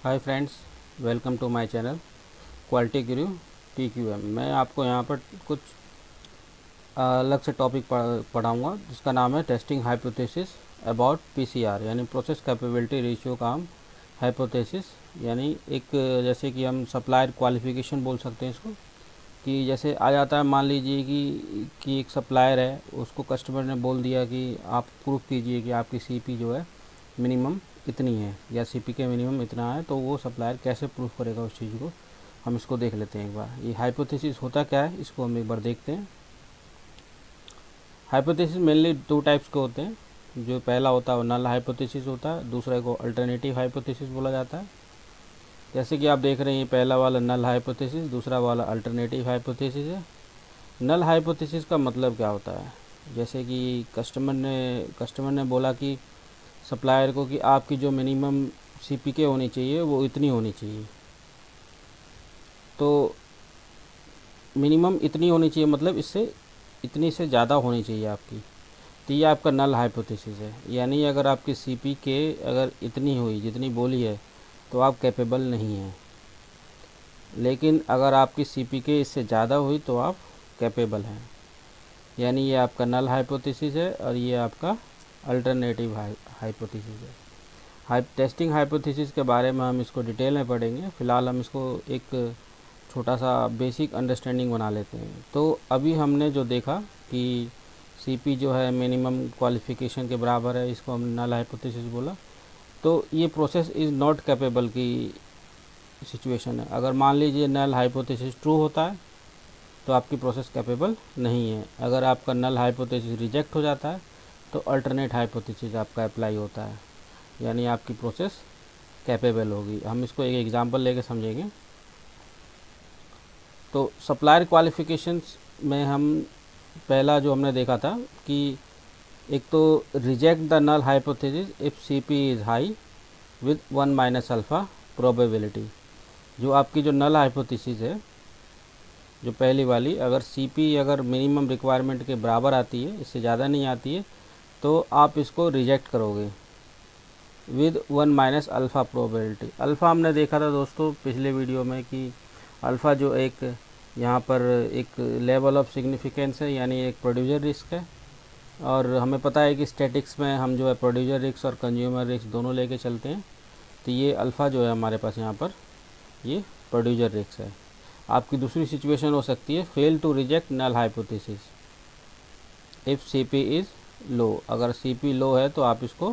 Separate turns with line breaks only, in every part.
Hi friends, welcome to my channel quality Guru TQM। मैं आपको यहाँ पर कुछ अलग से टॉपिक पढ़ाऊँगा जिसका नाम है टेस्टिंग हाइपोथेसिस अबाउट PCR, यानी प्रोसेस कैपेबिलिटी रेशियो का हम हाइपोथेसिस, यानी एक जैसे कि हम सप्लायर क्वालिफिकेशन बोल सकते हैं इसको। कि जैसे आ जाता है, मान लीजिए कि एक सप्लायर है, उसको कस्टमर ने बोल दिया कि आप प्रूफ कीजिए कि आपकी CP जो है मिनिमम इतनी है या CPK मिनिमम इतना है, तो वो सप्लायर कैसे प्रूफ करेगा उस चीज़ को, हम इसको देख लेते हैं एक बार। ये हाइपोथेसिस होता क्या है, इसको हम एक बार देखते हैं। हाइपोथेसिस मेनली दो टाइप्स के होते हैं। जो पहला होता है वो नल हाइपोथेसिस होता है, दूसरे को अल्टरनेटिव हाइपोथेसिस बोला जाता है। जैसे कि आप देख रहे हैं, ये पहला वाला नल हाइपोथेसिस, दूसरा वाला अल्टरनेटिव हाइपोथेसिस है। नल हाइपोथेसिस का मतलब क्या होता है, जैसे कि कस्टमर ने बोला कि सप्लायर को कि आपकी जो मिनिमम CPK होनी चाहिए वो इतनी होनी चाहिए। तो मिनिमम इतनी होनी चाहिए मतलब इससे इतनी से ज़्यादा होनी चाहिए आपकी। तो ये आपका नल हाइपोथेसिस है, यानी अगर आपकी CPK अगर इतनी हुई जितनी बोली है तो आप कैपेबल नहीं हैं। लेकिन अगर आपकी CPK इससे ज़्यादा हुई तो आप कैपेबल हैं, यानी ये आपका नल हाइपोथेसिस है और ये आपका अल्टरनेटिव हाइपोथेसिस है। टेस्टिंग हाइपोथेसिस के बारे में हम इसको डिटेल में पढ़ेंगे। फ़िलहाल हम इसको एक छोटा सा बेसिक अंडरस्टैंडिंग बना लेते हैं। तो अभी हमने जो देखा कि CP जो है मिनिमम क्वालिफ़िकेशन के बराबर है, इसको हमने नल हाइपोथेसिस बोला। तो ये प्रोसेस इज़ नॉट कैपेबल की सिचुएशन है। अगर मान लीजिए नल हाइपोथेसिस ट्रू होता है तो आपकी प्रोसेस कैपेबल नहीं है। अगर आपका नल हाइपोथेसिस रिजेक्ट हो जाता है तो अल्टरनेट हाइपोथेसिस आपका अप्लाई होता है, यानी आपकी प्रोसेस कैपेबल होगी। हम इसको एक एग्जांपल लेके समझेंगे। तो सप्लायर क्वालिफिकेशंस में हम पहला जो हमने देखा था कि एक तो reject the null hypothesis if CP is high with 1 minus alpha probability. जो आपकी जो नल हाइपोथेसिस है, जो पहली वाली, अगर CP अगर मिनिमम रिक्वायरमेंट के बराबर आती है, इससे ज़्यादा नहीं आती है, तो आप इसको रिजेक्ट करोगे with 1 minus alpha probability. Alpha हमने देखा था दोस्तों पिछले वीडियो में कि अल्फ़ा जो एक यहाँ पर एक लेवल ऑफ सिग्निफिकेंस है, यानी एक प्रोड्यूसर रिस्क है। और हमें पता है कि स्टैटिक्स में हम जो है प्रोड्यूसर रिस्क और कंज्यूमर रिस्क दोनों लेके चलते हैं। तो ये अल्फ़ा जो है हमारे पास यहाँ पर ये प्रोड्यूसर रिस्क है। आपकी दूसरी सिचुएशन हो सकती है fail to reject null hypothesis if CP is low. अगर CP लो है तो आप इसको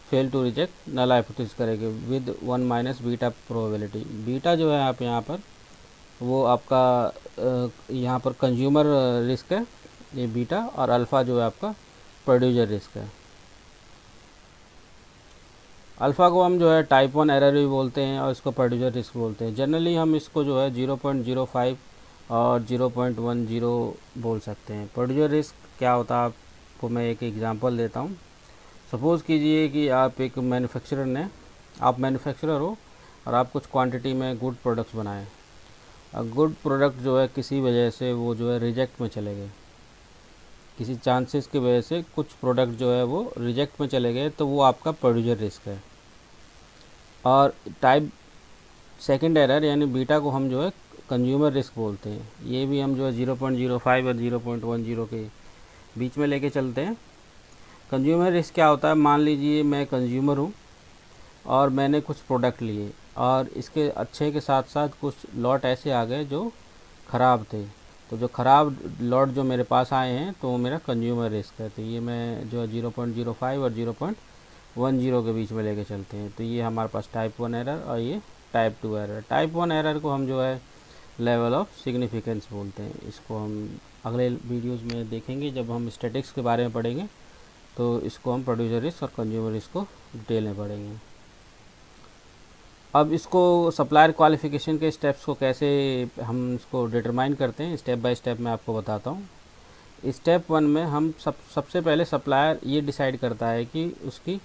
fail to reject null hypothesis करेंगे with 1 minus beta probability. Beta जो है आप यहाँ पर वो आपका यहाँ पर कंज्यूमर रिस्क है ये बीटा, और अल्फ़ा जो है आपका प्रोड्यूसर रिस्क है। अल्फ़ा को हम जो है टाइप 1 एरर भी बोलते हैं और इसको प्रोड्यूसर रिस्क बोलते हैं। जनरली हम इसको जो है 0.05 और 0.10 बोल सकते हैं। प्रोड्यूसर रिस्क क्या होता है, आपको मैं एक एग्जांपल देता हूँ। सपोज़ कीजिए कि आप मैन्युफैक्चरर हो और आप कुछ क्वांटिटी में गुड प्रोडक्ट्स बनाएं। गुड प्रोडक्ट जो है किसी वजह से वो जो है रिजेक्ट में चले गए, किसी चांसेस की वजह से कुछ प्रोडक्ट जो है वो रिजेक्ट में चले गए, तो वो आपका प्रोड्यूसर रिस्क है। और टाइप सेकंड एरर यानी बीटा को हम जो है कंज्यूमर रिस्क बोलते हैं। ये भी हम जो है 0.05 और 0.10 के बीच में लेके चलते हैं। कंज्यूमर रिस्क क्या होता है, मान लीजिए मैं कंज्यूमर हूँ और मैंने कुछ प्रोडक्ट लिए और इसके अच्छे के साथ साथ कुछ लॉट ऐसे आ गए जो ख़राब थे। तो जो ख़राब लॉट जो मेरे पास आए हैं तो वो मेरा कंज्यूमर रिस्क है। तो ये मैं जो 0.05 और 0.10 के बीच में लेके चलते हैं। तो ये हमारे पास टाइप 1 एरर और ये टाइप 2 एरर। टाइप 1 एरर को हम जो है लेवल ऑफ सिग्निफिकेंस बोलते हैं। इसको हम अगले वीडियोज़ में देखेंगे जब हम स्टैटिक्स के बारे में पढ़ेंगे, तो इसको हम प्रोड्यूसर रिस्क और कंज्यूमर रिस्क को डिटेल में पढ़ेंगे। अब इसको सप्लायर क्वालिफिकेशन के स्टेप्स को कैसे हम इसको डिटरमाइन करते हैं, स्टेप बाय स्टेप मैं आपको बताता हूँ। स्टेप 1 में हम सबसे पहले सप्लायर ये डिसाइड करता है कि उसकी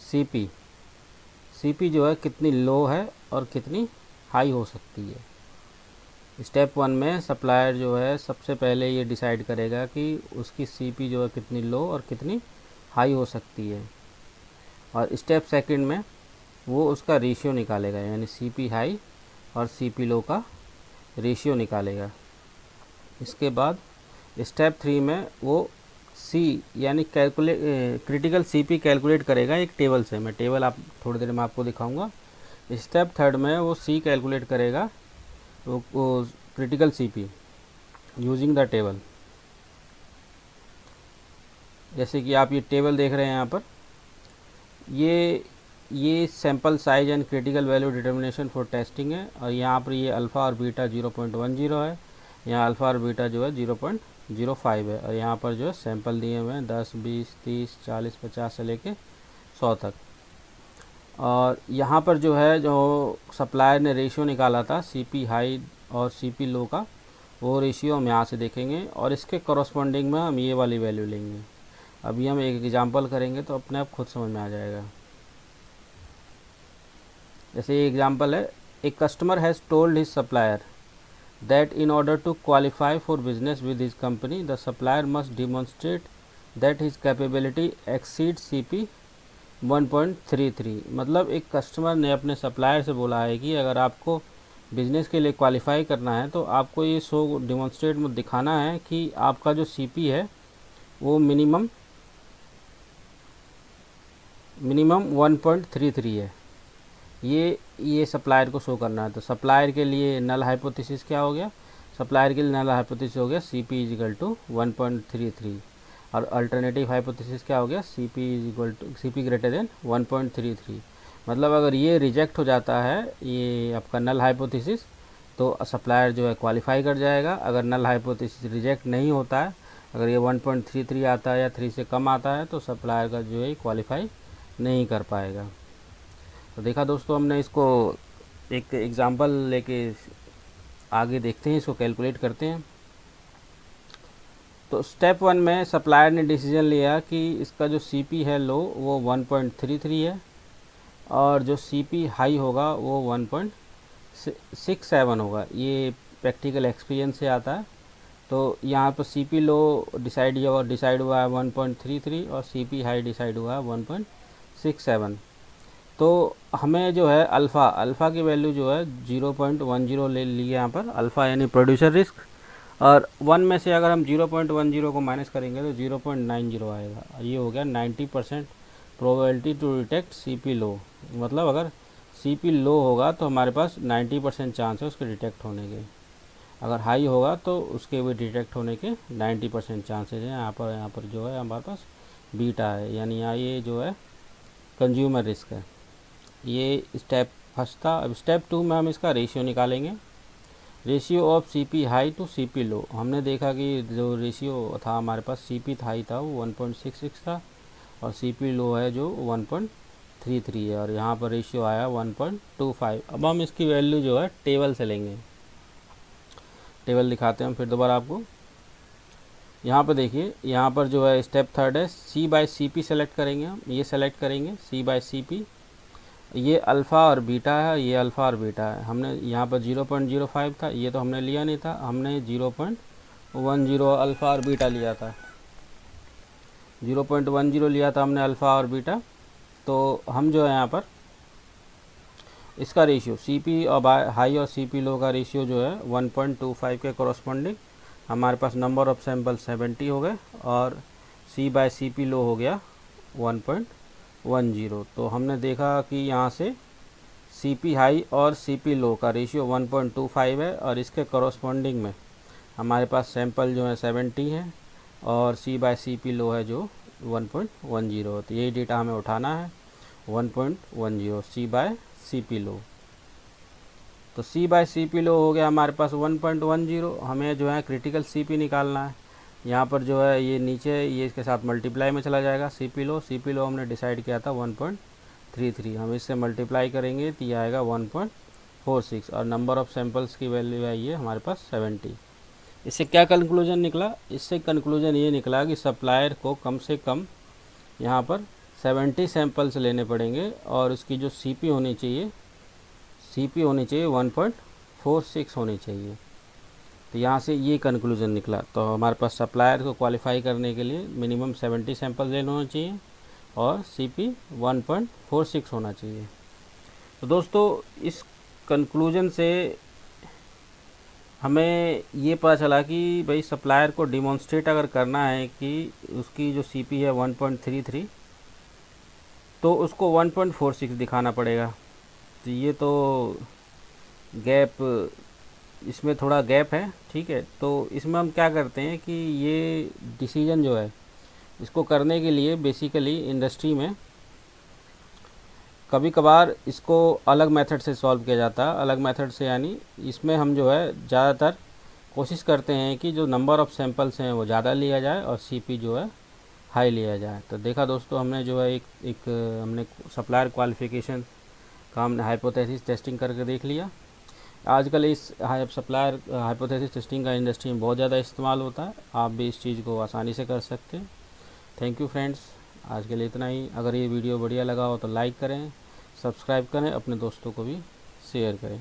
सीपी जो है कितनी लो है और कितनी हाई हो सकती है। स्टेप 1 में सप्लायर जो है सबसे पहले ये डिसाइड करेगा कि उसकी CP जो है कितनी लो और कितनी हाई हो सकती है। और स्टेप सेकंड में वो उसका रेशियो निकालेगा, यानी सी पी हाई और सी पी लो का रेशियो निकालेगा। इसके बाद स्टेप 3 में वो सी यानी क्रिटिकल सी पी कैलकुलेट करेगा एक टेबल से। मैं टेबल आप थोड़ी देर में आपको दिखाऊंगा। स्टेप 3 में वो सी कैलकुलेट करेगा वो critical C P using the table. जैसे कि आप ये टेबल देख रहे हैं यहाँ पर, ये sample size and critical value determination for testing है, और यहाँ पर ये अल्फ़ा और बीटा 0.10 है, यहाँ अल्फ़ा और बीटा जो है 0.05 है, और यहाँ पर जो है सैंपल दिए हुए हैं 10, 20, 30, 40, 50 से लेके 100 तक। और यहाँ पर जो है जो सप्लायर ने रेशियो निकाला था सीपी हाई और सीपी लो का, वो रेशियो हम यहाँ से देखेंगे और इसके करस्पॉन्डिंग में हम ये वाली वैल्यू लेंगे। अभी हम एक एग्जांपल करेंगे तो अपने आप खुद समझ में आ जाएगा। जैसे ये एग्जांपल है, a customer has told his supplier that in order to qualify for business with his company, the supplier must demonstrate that his capability exceeds CP 1.33। मतलब एक कस्टमर ने अपने सप्लायर से बोला है कि अगर आपको बिज़नेस के लिए क्वालिफाई करना है तो आपको ये शो डिमॉन्स्ट्रेट में दिखाना है कि आपका जो CP है वो मिनिमम 1.33 है। ये सप्लायर को शो करना है। तो सप्लायर के लिए नल हाइपोथेसिस क्या हो गया? सप्लायर के लिए नल हाइपोथेसिस हो गया CP इज इक्वल टू 1.33, और अल्टरनेटिव हाइपोथेसिस क्या हो गया? CP greater than 1.33। मतलब अगर ये रिजेक्ट हो जाता है, ये आपका नल हाइपोथेसिस, तो सप्लायर जो है क्वालिफाई कर जाएगा। अगर नल हाइपोथेसिस रिजेक्ट नहीं होता है, अगर ये 1.33 आता है या 3 से कम आता है, तो सप्लायर का जो है क्वालिफाई नहीं कर पाएगा। तो देखा दोस्तों, हमने इसको एक एग्ज़ाम्पल लेके आगे देखते हैं, इसको कैलकुलेट करते हैं। तो स्टेप 1 में सप्लायर ने डिसीजन लिया कि इसका जो CP है लो वो 1.33 है, और जो CP हाई होगा वो 1.67 होगा। ये प्रैक्टिकल एक्सपीरियंस से आता है। तो यहाँ पर CP लो डिसाइड हुआ है 1.33 और CP हाई डिसाइड हुआ है 1.67। तो हमें जो है अल्फ़ा की वैल्यू जो है 0.10 ले ली है यहाँ पर, अल्फ़ा यानी प्रोड्यूसर रिस्क। और 1 में से अगर हम 0.10 को माइनस करेंगे तो 0.90 आएगा। ये हो गया 90% प्रोबेबिलिटी टू डिटेक्ट CP लो। मतलब अगर CP लो होगा तो हमारे पास 90% चांस है उसके डिटेक्ट होने के। अगर हाई होगा तो उसके भी डिटेक्ट होने के 90% चांसेज हैं। यहाँ पर जो है हमारे पास बीटा है, यानी यहाँ ये जो है कंज्यूमर रिस्क है। ये स्टेप फर्स्ट था। अब स्टेप 2 में हम इसका रेशियो निकालेंगे, ratio of CP high to CP low. हमने देखा कि जो रेशियो था हमारे पास, CP हाई था वो 1.66 था और CP लो है जो 1.33 है, और यहाँ पर रेशियो आया 1.25। अब हम इसकी वैल्यू जो है टेबल से लेंगे। टेबल दिखाते हैं हम फिर दोबारा आपको। यहाँ पर देखिए, यहाँ पर जो है स्टेप 3 है, C/CP सेलेक्ट करेंगे हम। ये सेलेक्ट करेंगे C/CP। ये अल्फ़ा और बीटा है, ये अल्फ़ा और बीटा है। हमने यहाँ पर 0.05 था, ये तो हमने लिया नहीं था, हमने 0.10 अल्फ़ा और बीटा लिया था। 0.10 लिया था हमने अल्फ़ा और बीटा। तो हम जो है यहाँ पर इसका रेशियो CP और हाई और CP लो का रेशियो जो है 1.25 के कॉरस्पॉन्डिंग हमारे पास नंबर ऑफ सैंपल 70 हो गए, और C/CP लो हो गया 1.10। तो हमने देखा कि यहाँ से CP हाई और CP लो का रेशियो 1.25 है, और इसके कॉरस्पॉन्डिंग में हमारे पास सैंपल जो है 70 हैं, और C/CP लो है जो 1.10। तो यही डेटा हमें उठाना है, 1.10 C/CP लो। तो C/CP लो हो गया हमारे पास 1.10। हमें जो है क्रिटिकल CP निकालना है। यहाँ पर जो है ये नीचे ये इसके साथ मल्टीप्लाई में चला जाएगा। CP लो हमने डिसाइड किया था 1.33, हम इससे मल्टीप्लाई करेंगे तो ये आएगा 1.46, और नंबर ऑफ़ सैंपल्स की वैल्यू है ये हमारे पास 70। इससे क्या कंक्लूजन निकला? इससे कंक्लूजन ये निकला कि सप्लायर को कम से कम यहाँ पर 70 सैंपल्स लेने पड़ेंगे, और उसकी जो CP होनी चाहिए 1.46 होनी चाहिए। तो यहाँ से ये कंक्लूजन निकला। तो हमारे पास सप्लायर को क्वालिफाई करने के लिए मिनिमम 70 सैंपल लेना होना चाहिए और CP 1.46 होना चाहिए। तो दोस्तों इस कंक्लूजन से हमें ये पता चला कि भाई सप्लायर को डिमॉन्स्ट्रेट अगर करना है कि उसकी जो सीपी है 1.33, तो उसको 1.46 दिखाना पड़ेगा। तो ये तो गैप, इसमें थोड़ा गैप है, ठीक है। तो इसमें हम क्या करते हैं कि ये डिसीजन जो है इसको करने के लिए बेसिकली इंडस्ट्री में कभी कभार इसको अलग मेथड से सॉल्व किया जाता है। अलग मेथड से यानी इसमें हम जो है ज़्यादातर कोशिश करते हैं कि जो नंबर ऑफ़ सैंपल्स हैं वो ज़्यादा लिया जाए और सीपी जो है हाई लिया जाए। तो देखा दोस्तों, हमने जो है एक हमने सप्लायर क्वालिफिकेशन का हमने हाइपोथेसिस टेस्टिंग करके देख लिया। आजकल इस सप्लायर हाइपोथेसिस टेस्टिंग का इंडस्ट्री में बहुत ज़्यादा इस्तेमाल होता है। आप भी इस चीज़ को आसानी से कर सकते हैं। थैंक यू फ्रेंड्स, आज के लिए इतना ही। अगर ये वीडियो बढ़िया लगा हो तो लाइक करें, सब्सक्राइब करें, अपने दोस्तों को भी शेयर करें।